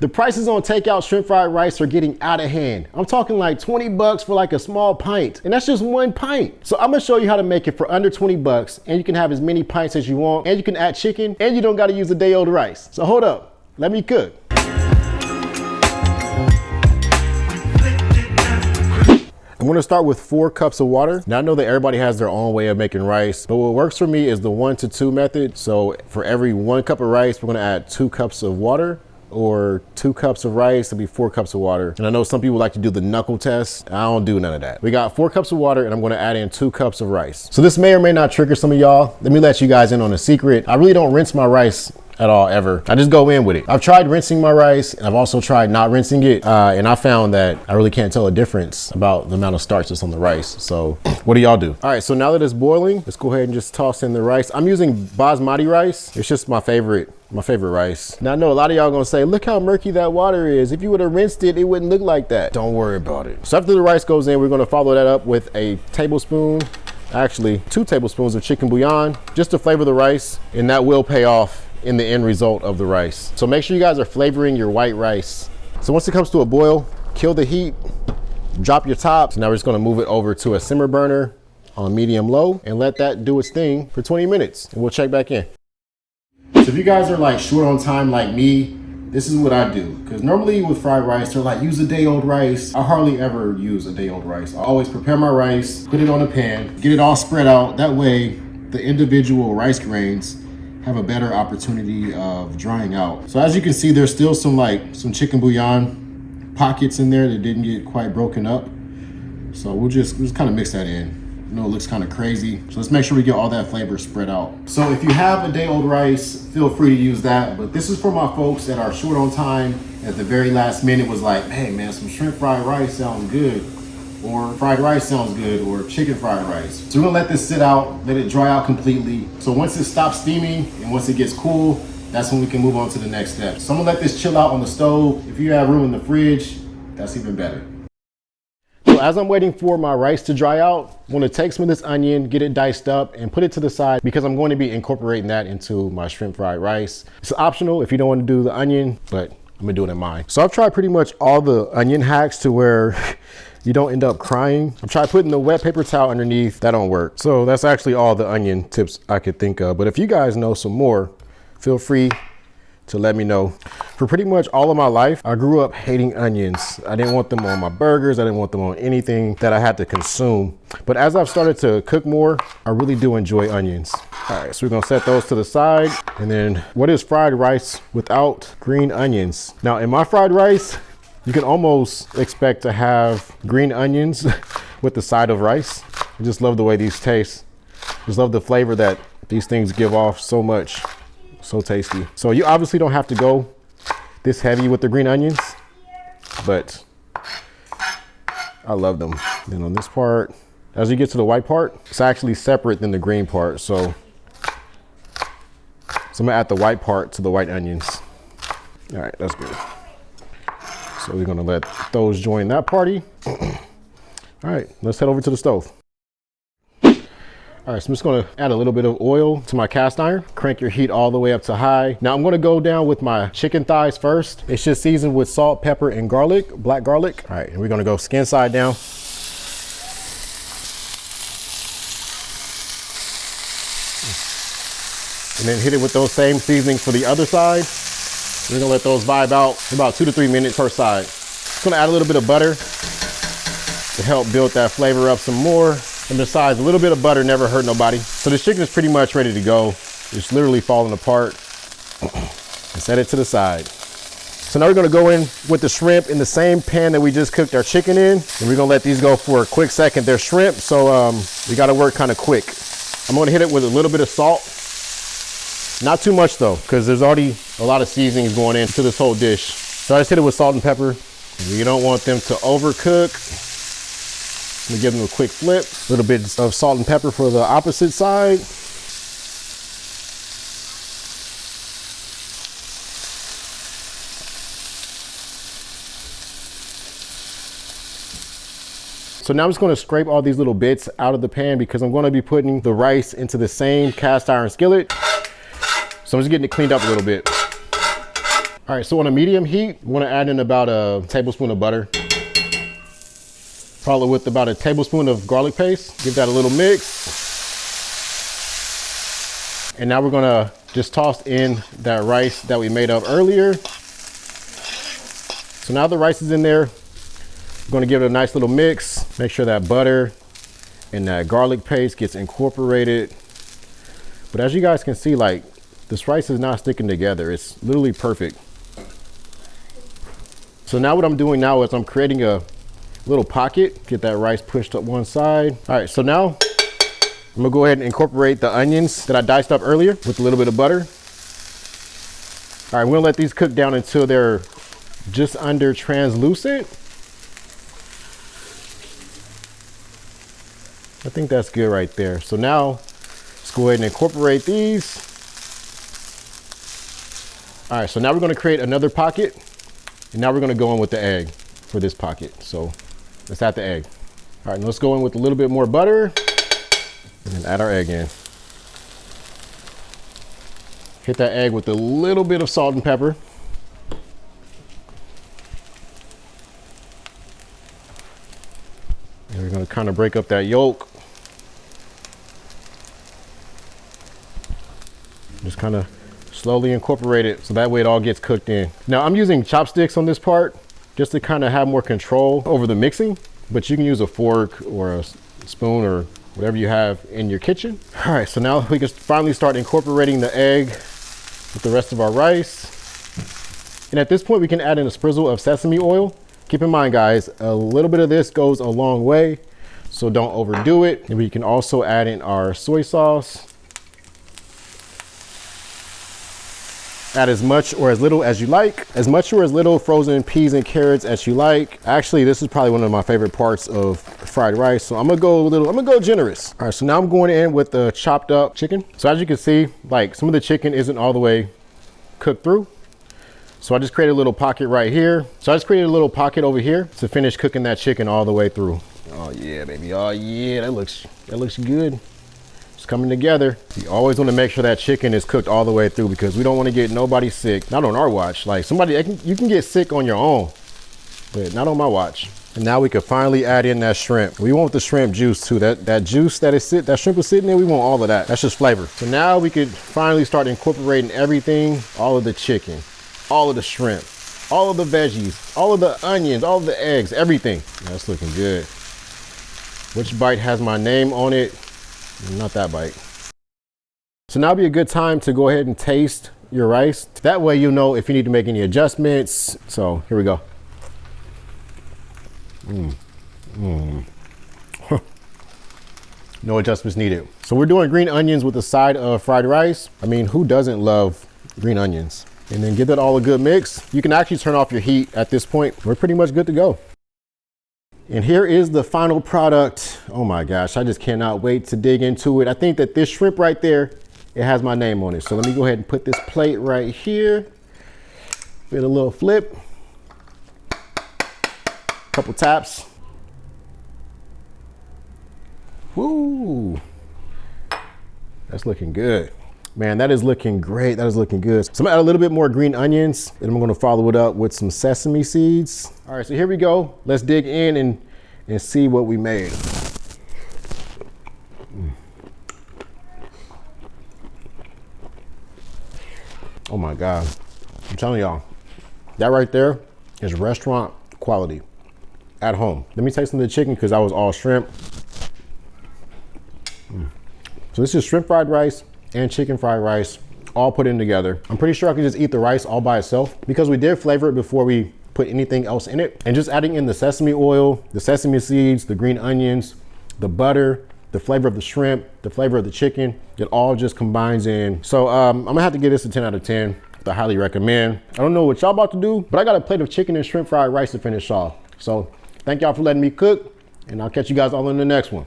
The prices on takeout shrimp fried rice are getting out of hand. I'm talking like 20 bucks for like a small pint, and that's just one pint. So I'm gonna show you how to make it for under 20 bucks, and you can have as many pints as you want, and you can add chicken, and you don't gotta use a day old rice. So hold up, let me cook. I'm gonna start with 4 cups of water. Now I know that everybody has their own way of making rice, but what works for me is the 1 to 2 method. So for every 1 cup of rice, we're gonna add 2 cups of water, or 2 cups of rice, it'll be 4 cups of water. And I know some people like to do the knuckle test. I don't do none of that. We got 4 cups of water, and I'm gonna add in 2 cups of rice. So this may or may not trigger some of y'all. Let me let you guys in on a secret. I really don't rinse my rice at all, ever. I just go in with it. I've tried rinsing my rice, and I've also tried not rinsing it, and I found that I really can't tell a difference about the amount of starch that's on the rice. So what do y'all do? All right, so now that it's boiling, let's go ahead and just toss in the rice. I'm using basmati rice. It's just my favorite rice. Now I know a lot of y'all gonna say, look how murky that water is. If you would have rinsed it, it wouldn't look like that. Don't worry about it. So after the rice goes in, we're gonna follow that up with a tablespoon, actually 2 tablespoons of chicken bouillon, just to flavor the rice, and that will pay off in the end result of the rice. So make sure you guys are flavoring your white rice. So once it comes to a boil, kill the heat, drop your top. So now we're just gonna move it over to a simmer burner on medium low and let that do its thing for 20 minutes, and we'll check back in. So if you guys are like short on time like me, this is what I do. Because normally with fried rice, they're like, use a day old rice. I hardly ever use a day old rice. I always prepare my rice, put it on a pan, get it all spread out. That way the individual rice grains have a better opportunity of drying out. So as you can see, there's still some chicken bouillon pockets in there that didn't get quite broken up. So we'll just kind of mix that in. I know it looks kind of crazy. So let's make sure we get all that flavor spread out. So if you have a day old rice, feel free to use that. But this is for my folks that are short on time. At the very last minute was like, hey man, some shrimp fried rice sounds good. Or fried rice sounds good, or chicken fried rice. So we're gonna let this sit out, let it dry out completely. So once it stops steaming and once it gets cool, that's when we can move on to the next step. So I'm gonna let this chill out on the stove. If you have room in the fridge, that's even better. So as I'm waiting for my rice to dry out, I'm gonna take some of this onion, get it diced up, and put it to the side because I'm going to be incorporating that into my shrimp fried rice. It's optional if you don't want to do the onion, but I'm gonna do it in mine. So I've tried pretty much all the onion hacks to where you don't end up crying. I've tried putting the wet paper towel underneath, that don't work. So that's actually all the onion tips I could think of. But if you guys know some more, feel free to let me know. For pretty much all of my life, I grew up hating onions. I didn't want them on my burgers. I didn't want them on anything that I had to consume. But as I've started to cook more, I really do enjoy onions. All right, so we're gonna set those to the side. And then what is fried rice without green onions? Now in my fried rice, you can almost expect to have green onions with the side of rice. I just love the way these taste. Just love the flavor that these things give off so much. So tasty. So you obviously don't have to go this heavy with the green onions, but I love them. Then on this part, as you get to the white part, it's actually separate than the green part. So I'm gonna add the white part to the white onions. All right, that's good. So we're gonna let those join that party. All right, let's head over to the stove. All right, so I'm just gonna add a little bit of oil to my cast iron. Crank your heat all the way up to high. Now I'm gonna go down with my chicken thighs first. It's just seasoned with salt, pepper, and garlic, black garlic. All right, and we're gonna go skin side down. And then hit it with those same seasonings for the other side. We're gonna let those vibe out for about 2 to 3 minutes per side. Just gonna add a little bit of butter to help build that flavor up some more. And besides, a little bit of butter never hurt nobody. So this chicken is pretty much ready to go. It's literally falling apart. And set it to the side. So now we're gonna go in with the shrimp in the same pan that we just cooked our chicken in. And we're gonna let these go for a quick second. They're shrimp, so we gotta work kind of quick. I'm gonna hit it with a little bit of salt. Not too much though, because there's already a lot of seasonings going into this whole dish. So I just hit it with salt and pepper. You don't want them to overcook. Let me give them a quick flip. A little bit of salt and pepper for the opposite side. So now I'm just gonna scrape all these little bits out of the pan because I'm gonna be putting the rice into the same cast iron skillet. So I'm just getting it cleaned up a little bit. All right, so on a medium heat, I'm gonna add in about a tablespoon of butter. Follow with about a tablespoon of garlic paste. Give that a little mix. And now we're gonna just toss in that rice that we made up earlier. So now the rice is in there. We're gonna give it a nice little mix. Make sure that butter and that garlic paste gets incorporated. But as you guys can see, like, this rice is not sticking together. It's literally perfect. So now what I'm doing now is I'm creating a little pocket. Get that rice pushed up one side. All right, so now I'm gonna go ahead and incorporate the onions that I diced up earlier with a little bit of butter. All right, we're gonna let these cook down until they're just under translucent. I think that's good right there. So now let's go ahead and incorporate these. All right, so now we're gonna create another pocket, and now we're gonna go in with the egg for this pocket. So let's add the egg. All right, let's go in with a little bit more butter and then add our egg in. Hit that egg with a little bit of salt and pepper. And we're gonna kind of break up that yolk. Just kind of slowly incorporate it so that way it all gets cooked in. Now I'm using chopsticks on this part just to kind of have more control over the mixing, but you can use a fork or a spoon or whatever you have in your kitchen. All right, so now we can finally start incorporating the egg with the rest of our rice. And at this point we can add in a sprizzle of sesame oil. Keep in mind guys, a little bit of this goes a long way, so don't overdo it. And we can also add in our soy sauce. Add as much or as little as you like. As much or as little frozen peas and carrots as you like. Actually, this is probably one of my favorite parts of fried rice. So I'm gonna go generous. All right, so now I'm going in with the chopped up chicken. So as you can see, like some of the chicken isn't all the way cooked through. So I just created a little pocket right here. So I just created a little pocket over here to finish cooking that chicken all the way through. Oh yeah, baby, oh yeah, that looks good. It's coming together. You always want to make sure that chicken is cooked all the way through because we don't want to get nobody sick. Not on our watch. Like you can get sick on your own, but not on my watch. And now we can finally add in that shrimp. We want the shrimp juice too. That juice that shrimp is sitting there, we want all of that. That's just flavor. So now we could finally start incorporating everything, all of the chicken, all of the shrimp, all of the veggies, all of the onions, all of the eggs, everything. That's looking good. Which bite has my name on it? Not that bite. So now would be a good time to go ahead and taste your rice. That way you know if you need to make any adjustments. So here we go. No adjustments needed. So we're doing green onions with a side of fried rice. I mean, who doesn't love green onions? And then give that all a good mix. You can actually turn off your heat at this point. We're pretty much good to go. And here is the final product. Oh my gosh, I just cannot wait to dig into it. I think that this shrimp right there, it has my name on it. So let me go ahead and put this plate right here. Give it a little flip. Couple taps. Woo! That's looking good. Man, that is looking great. That is looking good. So I'm gonna add a little bit more green onions and I'm gonna follow it up with some sesame seeds. All right, so here we go. Let's dig in and see what we made. Oh my God, I'm telling y'all, that right there is restaurant quality at home. Let me taste some of the chicken because I was all shrimp. So this is shrimp fried rice and chicken fried rice all put in together. I'm pretty sure I could just eat the rice all by itself because we did flavor it before we put anything else in it. And just adding in the sesame oil, the sesame seeds, the green onions, the butter, the flavor of the shrimp, the flavor of the chicken, it all just combines in. So I'm gonna have to give this a 10 out of 10. I highly recommend. I don't know what y'all about to do, but I got a plate of chicken and shrimp fried rice to finish off. So thank y'all for letting me cook and I'll catch you guys all in the next one.